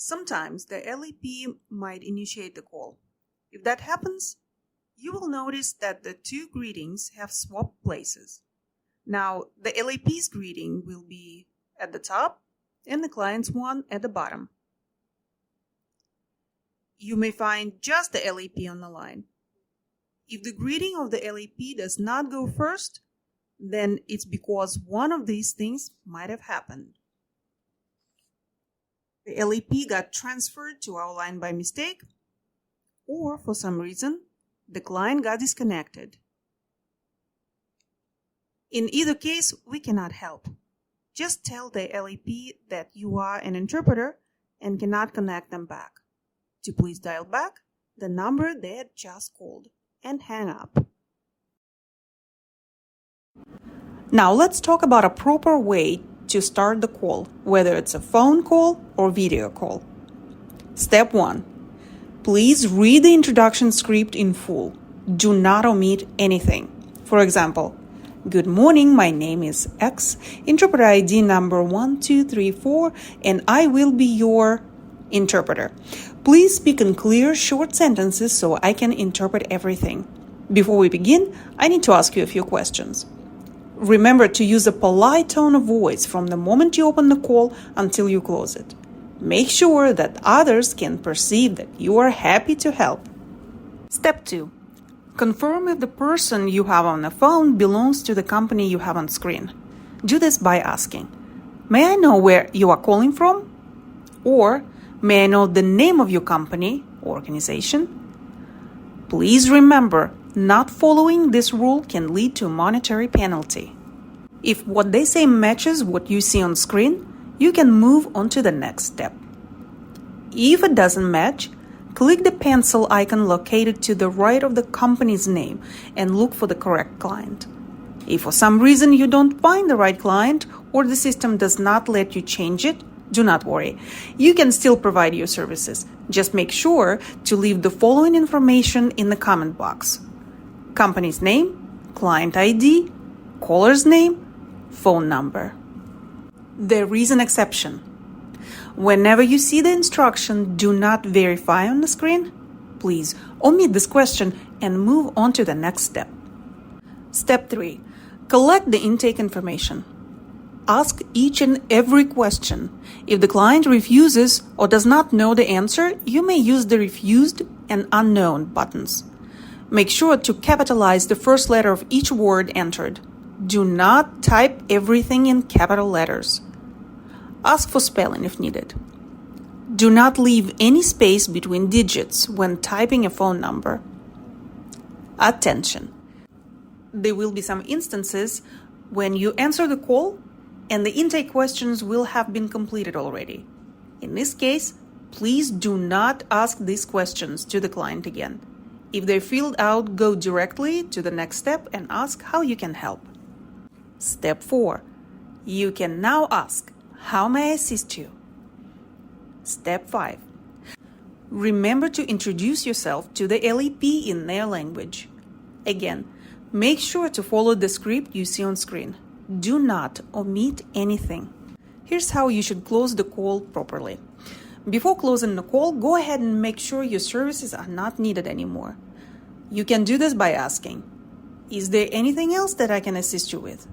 Sometimes the LEP might initiate the call. If that happens, you will notice that the two greetings have swapped places. Now, the LEP's greeting will be at the top and the client's one at the bottom. You may find just the LEP on the line. If the greeting of the LEP does not go first, then it's because one of these things might have happened. The LEP got transferred to our line by mistake, or for some reason, the client got disconnected. In either case, we cannot help. Just tell the LEP that you are an interpreter and cannot connect them back. To please dial back the number they had just called and hang up. Now let's talk about a proper way to start the call, whether it's a phone call or video call. Step 1. Please read the introduction script in full. Do not omit anything. For example, good morning, my name is X, interpreter ID number 1234, and I will be your interpreter. Please speak in clear, short sentences so I can interpret everything. Before we begin, I need to ask you a few questions. Remember to use a polite tone of voice from the moment you open the call until you close it. Make sure that others can perceive that you are happy to help. Step 2. Confirm if the person you have on the phone belongs to the company you have on screen. Do this by asking, may I know where you are calling from? Or, may I know the name of your company or organization? Please remember, not following this rule can lead to a monetary penalty. If what they say matches what you see on screen, you can move on to the next step. If it doesn't match, click the pencil icon located to the right of the company's name and look for the correct client. If for some reason you don't find the right client or the system does not let you change it, do not worry. You can still provide your services. Just make sure to leave the following information in the comment box: company's name, client ID, caller's name, phone number. There is an exception. Whenever you see the instruction, do not verify on the screen, please omit this question and move on to the next step. Step 3. Collect the intake information. Ask each and every question. If the client refuses or does not know the answer, you may use the refused and unknown buttons. Make sure to capitalize the first letter of each word entered. Do not type everything in capital letters. Ask for spelling if needed. Do not leave any space between digits when typing a phone number. Attention! There will be some instances when you answer the call and the intake questions will have been completed already. In this case, please do not ask these questions to the client again. If they're filled out, go directly to the next step and ask how you can help. Step 4. You can now ask, how may I assist you? Step 5. Remember to introduce yourself to the LEP in their language. Again, make sure to follow the script you see on screen. Do not omit anything. Here's how you should close the call properly. Before closing the call, go ahead and make sure your services are not needed anymore. You can do this by asking, is there anything else that I can assist you with?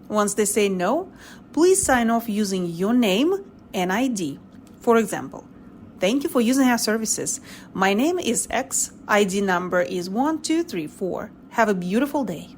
Once they say no, please sign off using your name and ID. For example, thank you for using our services. My name is X, ID number is 1234. Have a beautiful day.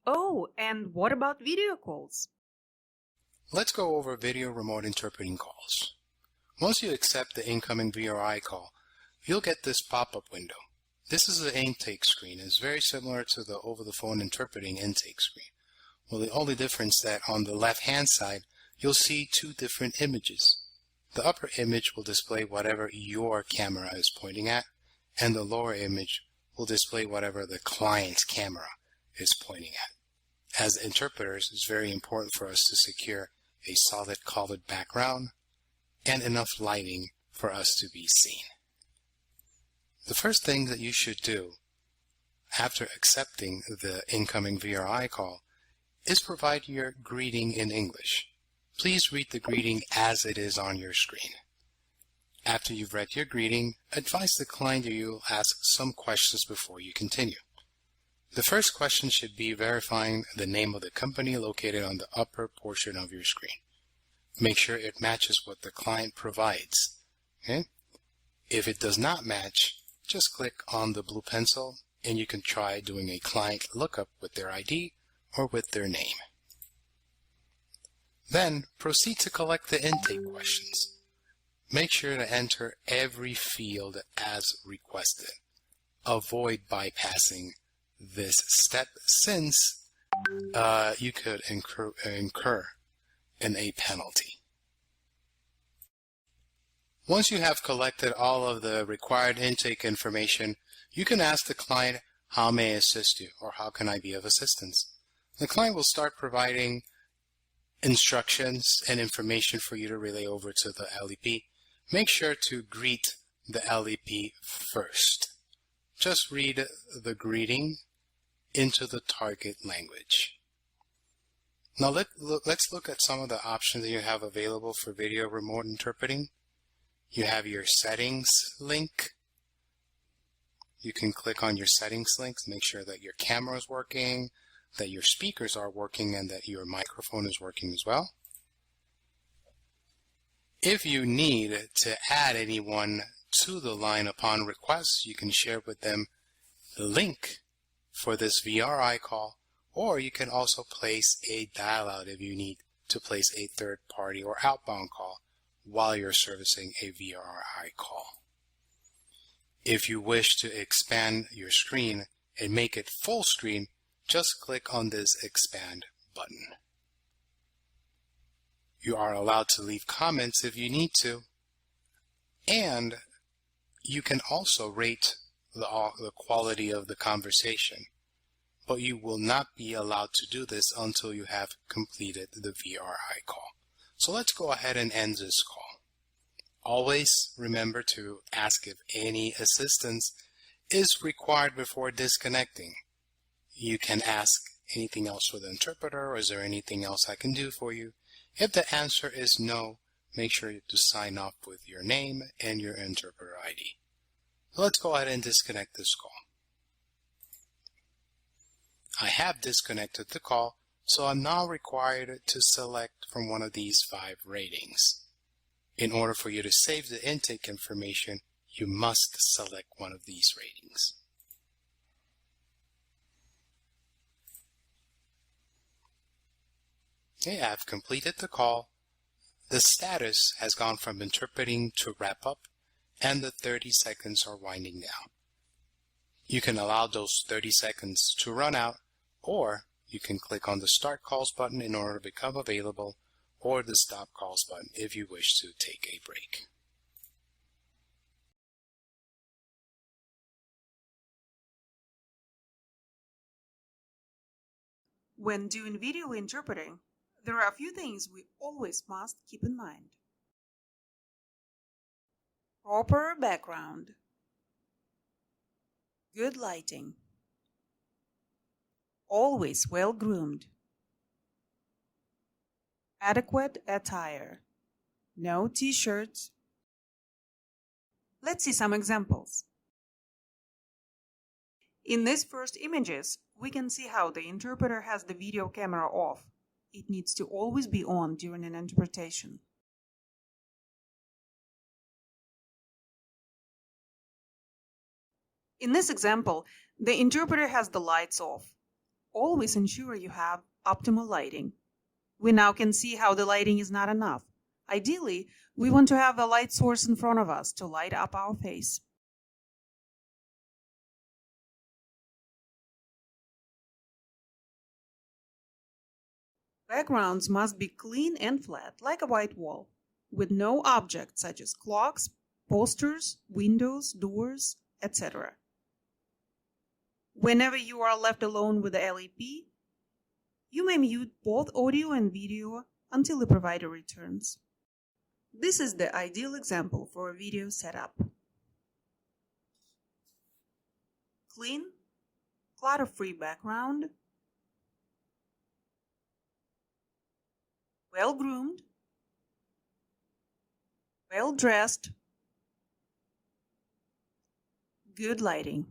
Oh, and what about video calls? Let's go over video remote interpreting calls. Once you accept the incoming VRI call, you'll get this pop-up window. This is the intake screen. It's very similar to the over-the-phone interpreting intake screen. Well, the only difference is that on the left-hand side, you'll see two different images. The upper image will display whatever your camera is pointing at, and the lower image will display whatever the client's camera is pointing at. As interpreters, it's very important for us to secure a solid colored background and enough lighting for us to be seen. The first thing that you should do after accepting the incoming VRI call is provide your greeting in English. Please read the greeting as it is on your screen. After you've read your greeting, advise the client that you'll ask some questions before you continue. The first question should be verifying the name of the company located on the upper portion of your screen. Make sure it matches what the client provides. Okay? If it does not match, just click on the blue pencil and you can try doing a client lookup with their ID or with their name. Then proceed to collect the intake questions. Make sure to enter every field as requested. Avoid bypassing this step since you could incur a penalty. Once you have collected all of the required intake information, you can ask the client, "How may I assist you?" or "How can I be of assistance?" The client will start providing instructions and information for you to relay over to the LEP. Make sure to greet the LEP first. Just read the greeting into the target language. Now let's look at some of the options that you have available for video remote interpreting. You have your settings link. You can click on your settings link to make sure that your camera is working, that your speakers are working, and that your microphone is working as well. If you need to add anyone to the line upon request, you can share with them the link for this VRI call, or you can also place a dial-out if you need to place a third-party or outbound call while you're servicing a VRI call. If you wish to expand your screen and make it full screen, just click on this expand button. You are allowed to leave comments if you need to, and you can also rate the quality of the conversation, but you will not be allowed to do this until you have completed the VRI call. So let's go ahead and end this call. Always remember to ask if any assistance is required before disconnecting. You can ask anything else for the interpreter, or is there anything else I can do for you? If the answer is no, make sure to sign off with your name and your interpreter ID. So let's go ahead and disconnect this call. I have disconnected the call, so I'm now required to select from one of these 5 ratings. In order for you to save the intake information, you must select one of these ratings. Okay, I've completed the call. The status has gone from interpreting to wrap up, and the 30 seconds are winding down. You can allow those 30 seconds to run out, or you can click on the Start Calls button in order to become available, or the Stop Calls button if you wish to take a break. When doing video interpreting, there are a few things we always must keep in mind. Proper background, good lighting, always well-groomed, adequate attire, no t-shirts. Let's see some examples. In these first images, we can see how the interpreter has the video camera off. It needs to always be on during an interpretation. In this example, the interpreter has the lights off. always ensure you have optimal lighting. We now can see how the lighting is not enough. Ideally, we want to have a light source in front of us to light up our face. Backgrounds must be clean and flat, like a white wall, with no objects such as clocks, posters, windows, doors, etc. Whenever you are left alone with the LEP, you may mute both audio and video until the provider returns. This is the ideal example for a video setup. Clean, clutter-free background, well-groomed, well-dressed, good lighting.